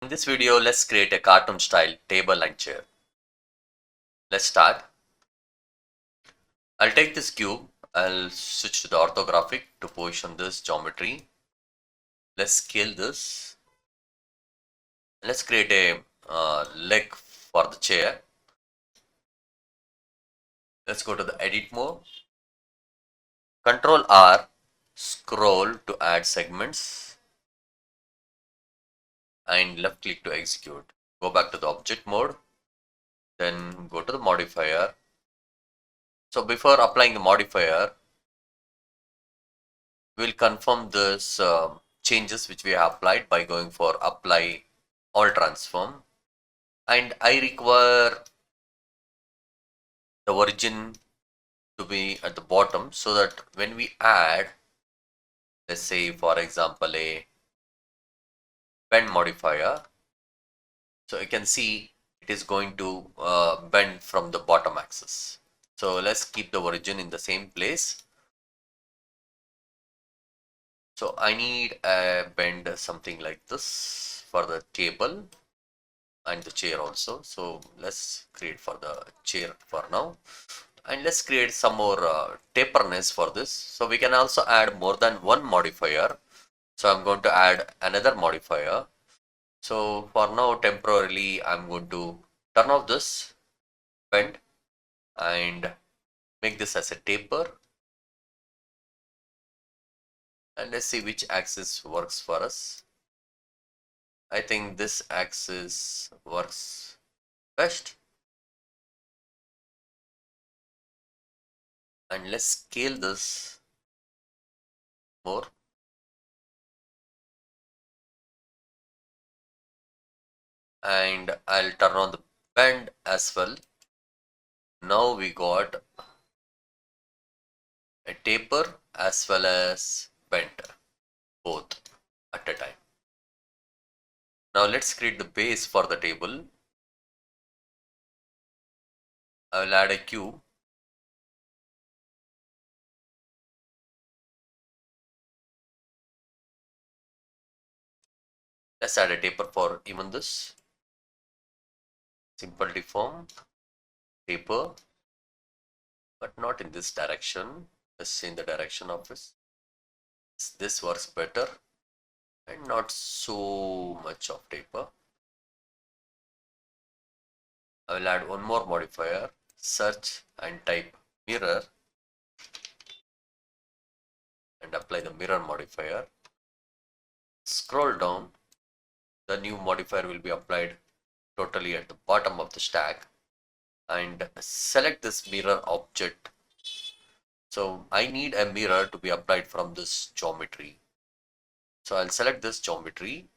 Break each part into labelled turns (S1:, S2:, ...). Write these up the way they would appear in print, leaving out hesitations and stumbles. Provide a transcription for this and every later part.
S1: In this video, let's create a cartoon style table and chair. Let's start. I'll take this cube. I'll switch to the orthographic to position this geometry. Let's scale this. Let's create a leg for the chair. Let's go to the edit mode. Control R, scroll to add segments and left click to execute. Go back to the object mode. Then go to the modifier. So before applying the modifier, we'll confirm this changes which we have applied by going for apply all transform, and I require the origin to be at the bottom so that when we add, let's say for example a bend modifier, so you can see it is going to bend from the bottom axis. So let's keep the origin in the same place. So I need a bend something like this for the table and the chair also. So let's create for the chair for now, and let's create some more taperness for this. So we can also add more than one modifier. So I'm going to add another modifier. So for now, temporarily, I'm going to turn off this bend and make this as a taper. And let's see which axis works for us. I think this axis works best. And let's scale this more. And I'll turn on the bend as well. Now we got a taper as well as bend, both at a time. Now let's create the base for the table. I will add a cube. Let's add a taper for even this. Simple deform, taper, but not in this direction. Let's in the direction of this. This works better and not so much of taper. I will add one more modifier, search and type mirror and apply the mirror modifier. Scroll down, the new modifier will be applied totally at the bottom of the stack, and select this mirror object. So I need a mirror to be applied from this geometry. So I'll select this geometry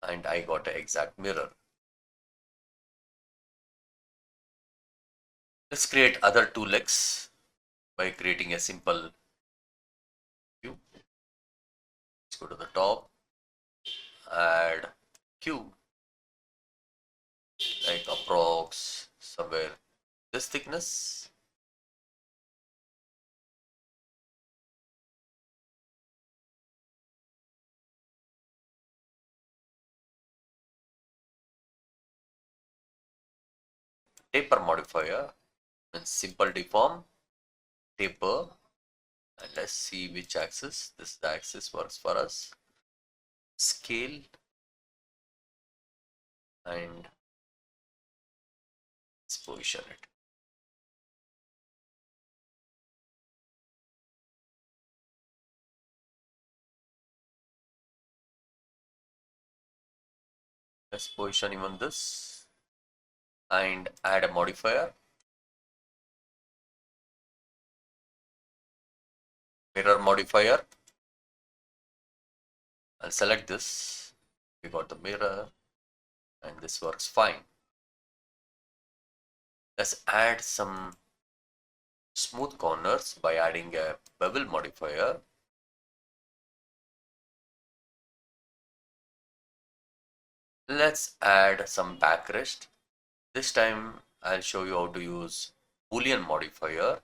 S1: and I got an exact mirror. Let's create other two legs by creating a simple cube. Let's go to the top, add cube, like approx somewhere this thickness. Taper modifier and simple deform, taper, and let's see which axis. This axis works for us. Scale and let's position it. Let's position even this and add a modifier. Mirror modifier. I'll select this. We got the mirror and this works fine. Let's add some smooth corners by adding a bevel modifier. Let's add some backrest. This time I'll show you how to use Boolean modifier.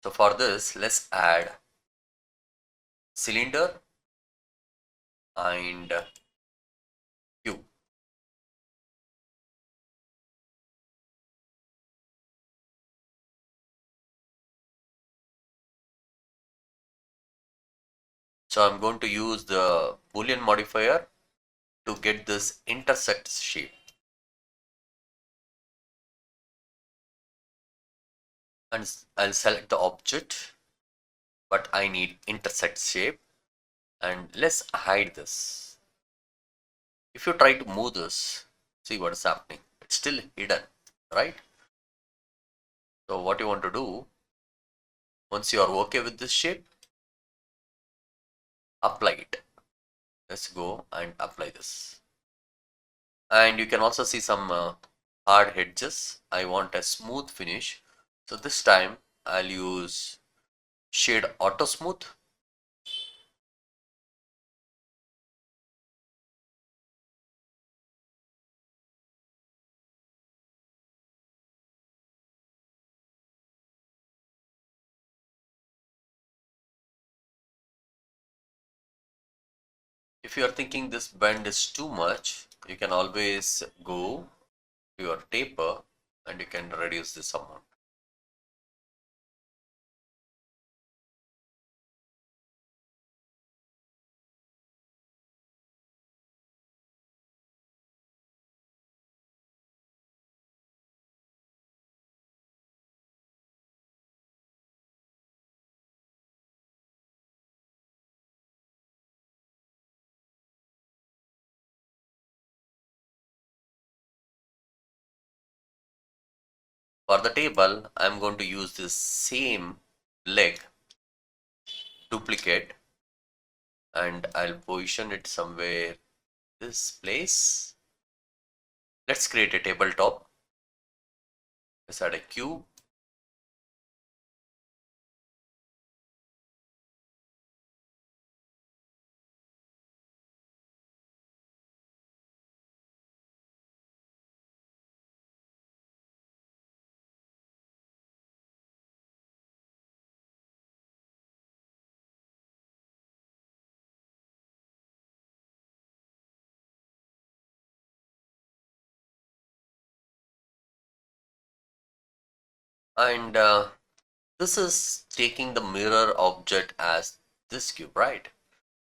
S1: So for this, let's add cylinder and So I'm going to use the Boolean modifier to get this intersect shape. And I'll select the object, but I need intersect shape. And let's hide this. If you try to move this, see what is happening. It's still hidden, right? So what you want to do, once you are okay with this shape, apply it. Let's go and apply this. And you can also see some hard edges. I want a smooth finish. So this time I'll use shade auto smooth. If you are thinking this bend is too much, you can always go to your taper and you can reduce this amount. For the table, I'm going to use this same leg duplicate and I'll position it somewhere this place. Let's create a tabletop. Let's add a cube. And this is taking the mirror object as this cube, right?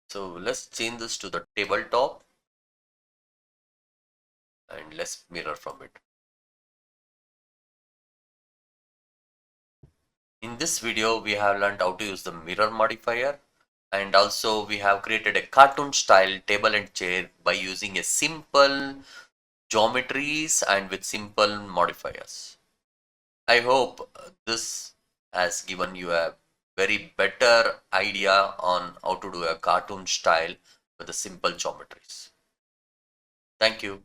S1: So let's change this to the tabletop and let's mirror from it. In this video, we have learned how to use the mirror modifier, and also we have created a cartoon style table and chair by using a simple geometries and with simple modifiers. I hope this has given you a very better idea on how to do a cartoon style with the simple geometries. Thank you.